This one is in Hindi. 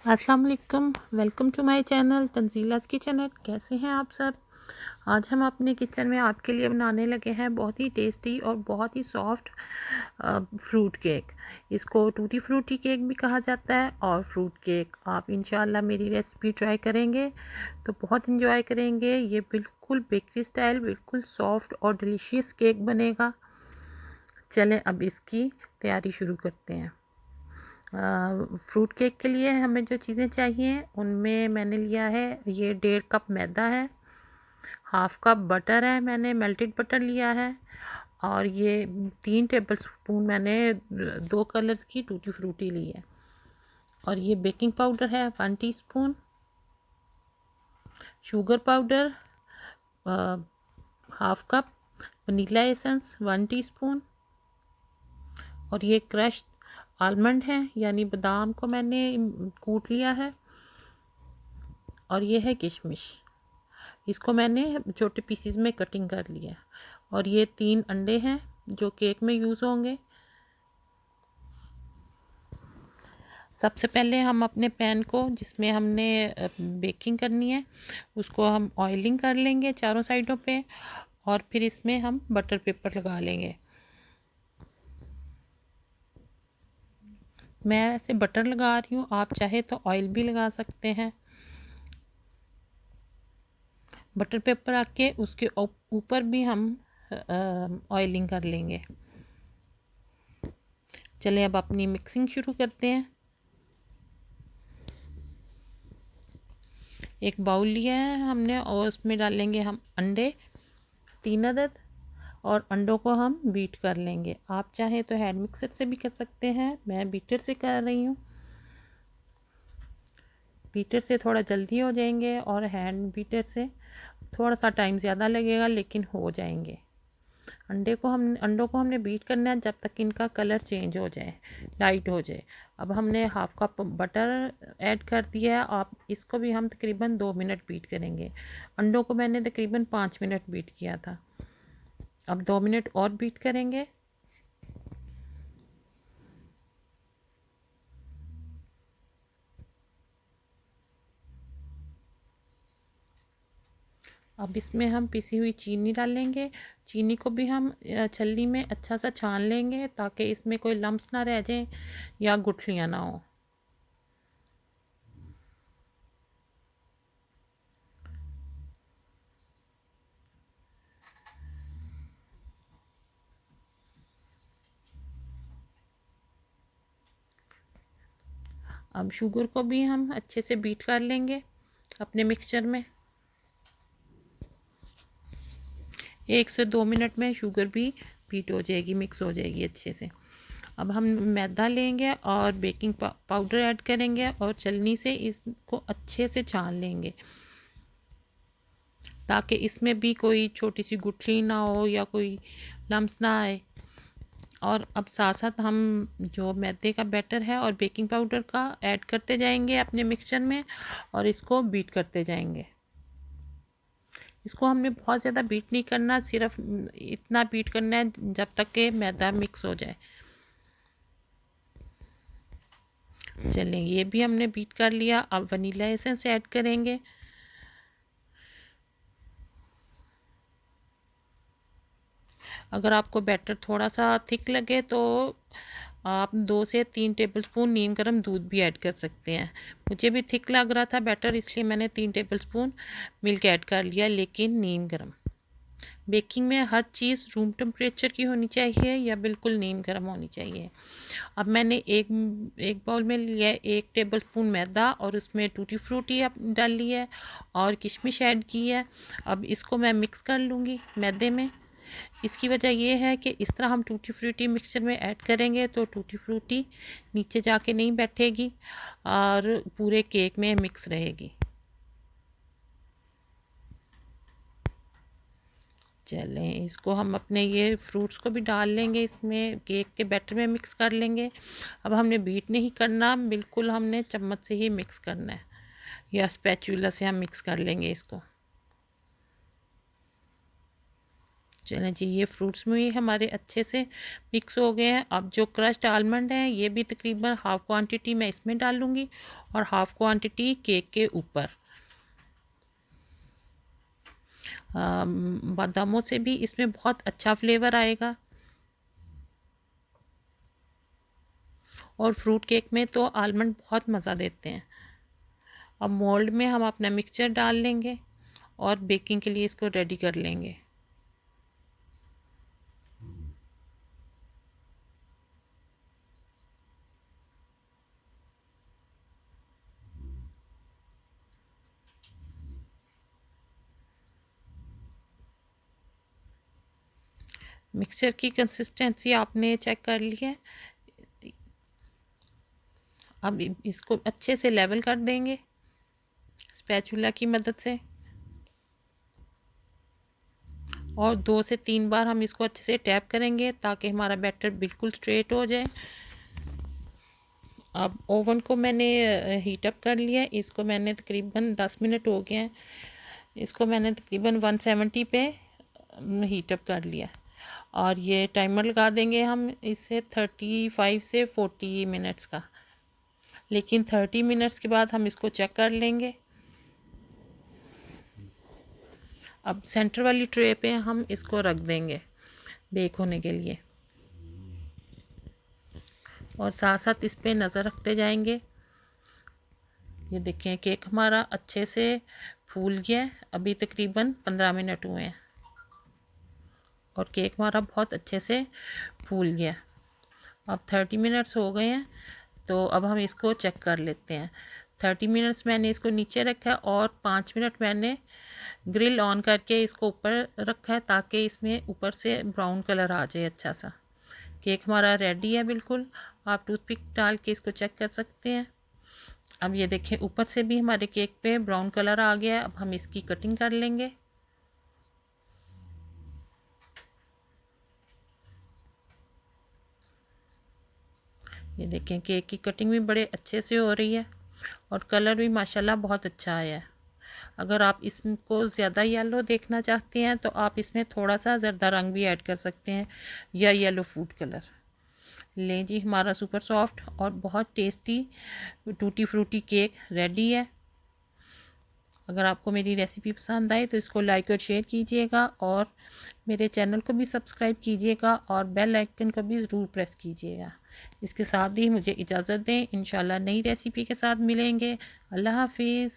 अस्सलाम वालेकुम, welcome to my channel Tanzila's kitchen. कैसे हैं आप सब। आज हम अपने किचन में आपके लिए बनाने लगे हैं बहुत ही टेस्टी और बहुत ही सॉफ्ट फ्रूट केक। इसको टूटी फ्रूटी केक भी कहा जाता है और फ्रूट केक। आप इंशाल्लाह मेरी रेसिपी ट्राई करेंगे तो बहुत इंजॉय करेंगे। ये बिल्कुल बेकरी स्टाइल, बिल्कुल सॉफ्ट और डिलीशियस केक बनेगा। चलें अब इसकी तैयारी शुरू करते हैं। फ्रूट केक के लिए हमें जो चीज़ें चाहिए उनमें मैंने लिया है, ये 1.5 कप मैदा है, हाफ कप बटर है, मैंने मेल्टेड बटर लिया है, और ये 3 टेबल स्पून मैंने 2 कलर्स की टूटी फ्रूटी ली है, और ये बेकिंग पाउडर है 1 teaspoon, sugar powder half cup, vanilla essence 1 teaspoon, और ये क्रश्ड आलमंड है यानी बादाम को मैंने कूट लिया है, और ये है किशमिश, इसको मैंने छोटे पीसीज में कटिंग कर लिया, और ये 3 अंडे हैं जो केक में यूज़ होंगे। सबसे पहले हम अपने पैन को जिसमें हमने बेकिंग करनी है उसको हम ऑयलिंग कर लेंगे चारों साइडों पे, और फिर इसमें हम बटर पेपर लगा लेंगे। मैं ऐसे बटर लगा रही हूँ, आप चाहे तो ऑयल भी लगा सकते हैं। बटर पेपर आके उसके ऊपर भी हम ऑयलिंग कर लेंगे। चलिए अब अपनी मिक्सिंग शुरू करते हैं। एक बाउल लिया है हमने और उसमें डालेंगे हम अंडे 3 अदद, और अंडों को हम बीट कर लेंगे। आप चाहे तो हैंड मिक्सर से भी कर सकते हैं, मैं बीटर से कर रही हूँ। बीटर से थोड़ा जल्दी हो जाएंगे और हैंड बीटर से थोड़ा सा टाइम ज़्यादा लगेगा, लेकिन हो जाएंगे। अंडों को हमने बीट करना है जब तक इनका कलर चेंज हो जाए, लाइट हो जाए। अब हमने हाफ कप बटर ऐड कर दिया है। आप इसको भी हम तकरीबन 2 मिनट बीट करेंगे। अंडों को मैंने तकरीबन 5 मिनट बीट किया था। अब 2 मिनट और बीट करेंगे। अब इसमें हम पिसी हुई चीनी डालेंगे। चीनी को भी हम छलनी में अच्छा सा छान लेंगे ताकि इसमें कोई लम्स ना रह जाए या गुठलियाँ ना हो। अब शुगर को भी हम अच्छे से बीट कर लेंगे अपने मिक्सचर में। 1 से 2 मिनट में शुगर भी बीट हो जाएगी, मिक्स हो जाएगी अच्छे से। अब हम मैदा लेंगे और बेकिंग पाउडर ऐड करेंगे और छलनी से इसको अच्छे से छान लेंगे ताकि इसमें भी कोई छोटी सी गुठली ना हो या कोई लम्स ना आए। और अब साथ साथ हम जो मैदे का बैटर है और बेकिंग पाउडर का ऐड करते जाएंगे अपने मिक्सचर में, और इसको बीट करते जाएंगे। इसको हमने बहुत ज़्यादा बीट नहीं करना, सिर्फ इतना बीट करना है जब तक कि मैदा मिक्स हो जाए। चलें, ये भी हमने बीट कर लिया। अब वनीला एसेंस ऐड करेंगे। अगर आपको बैटर थोड़ा सा थिक लगे तो आप 2 से 3 टेबलस्पून नीम गर्म दूध भी ऐड कर सकते हैं। मुझे भी थिक लग रहा था बैटर, इसलिए मैंने 3 टेबलस्पून मिल्क ऐड कर लिया, लेकिन नीम गर्म। बेकिंग में हर चीज़ रूम टेम्परेचर की होनी चाहिए या बिल्कुल नीम गर्म होनी चाहिए। अब मैंने एक बाउल में लिया है 1 टेबलस्पून मैदा, और उसमें टूटी फ्रूटी डाल ली है और किशमिश ऐड की है। अब इसको मैं मिक्स कर लूँगी मैदे में। इसकी वजह यह है कि इस तरह हम टूटी फ्रूटी मिक्सचर में ऐड करेंगे तो टूटी फ्रूटी नीचे जाके नहीं बैठेगी और पूरे केक में मिक्स रहेगी। चलें, इसको हम अपने ये फ्रूट्स को भी डाल लेंगे, इसमें केक के बैटर में मिक्स कर लेंगे। अब हमने बीट नहीं करना, बिल्कुल हमने चम्मच से ही मिक्स करना है या स्पैचुला से हम मिक्स कर लेंगे इसको। चलें जी, ये फ्रूट्स में हमारे अच्छे से मिक्स हो गए हैं। अब जो क्रश्ड आलमंड हैं ये भी तकरीबन हाफ़ क्वांटिटी मैं इसमें डालूँगी और हाफ़ क्वांटिटी केक के ऊपर। बादामों से भी इसमें बहुत अच्छा फ्लेवर आएगा। और फ्रूट केक में तो आलमंड बहुत मज़ा देते हैं। अब मोल्ड में हम अपना मिक्सचर डाल लेंगे और बेकिंग के लिए इसको रेडी कर लेंगे। मिक्सचर की कंसिस्टेंसी आपने चेक कर ली है। अब इसको अच्छे से लेवल कर देंगे स्पैचुला की मदद से और 2 से 3 बार हम इसको अच्छे से टैप करेंगे ताकि हमारा बैटर बिल्कुल स्ट्रेट हो जाए। अब ओवन को मैंने हीट अप कर लिया है। इसको मैंने तकरीबन 10 मिनट हो गए हैं। इसको मैंने तकरीबन 170 पे हीट अप कर लिया और ये टाइमर लगा देंगे हम इसे 35 से 40 मिनट्स का। लेकिन 30 मिनट्स के बाद हम इसको चेक कर लेंगे। अब सेंटर वाली ट्रे पे हम इसको रख देंगे बेक होने के लिए और साथ साथ इस पे नज़र रखते जाएंगे। ये देखें केक हमारा अच्छे से फूल गया है। अभी तकरीबन 15 मिनट हुए हैं और केक हमारा बहुत अच्छे से फूल गया। अब 30 मिनट्स हो गए हैं तो अब हम इसको चेक कर लेते हैं। 30 मिनट्स मैंने इसको नीचे रखा है और 5 मिनट मैंने ग्रिल ऑन करके इसको ऊपर रखा है ताकि इसमें ऊपर से ब्राउन कलर आ जाए अच्छा सा। केक हमारा रेडी है बिल्कुल। आप टूथपिक डाल के इसको चेक कर सकते हैं। अब ये देखें ऊपर से भी हमारे केक पे ब्राउन कलर आ गया है। अब हम इसकी कटिंग कर लेंगे। ये देखें केक की कटिंग भी बड़े अच्छे से हो रही है और कलर भी माशाल्लाह बहुत अच्छा आया है। अगर आप इसको ज़्यादा येलो देखना चाहते हैं तो आप इसमें थोड़ा सा ज़रदा रंग भी ऐड कर सकते हैं या येलो फूड कलर। लें जी, हमारा सुपर सॉफ्ट और बहुत tasty tutti frutti cake ready है। अगर आपको मेरी रेसिपी पसंद आए तो इसको लाइक और शेयर कीजिएगा और मेरे चैनल को भी सब्सक्राइब कीजिएगा और बेल आइकन को भी ज़रूर प्रेस कीजिएगा। इसके साथ ही मुझे इजाज़त दें। इंशाल्लाह नई रेसिपी के साथ मिलेंगे। अल्लाह हाफिज़।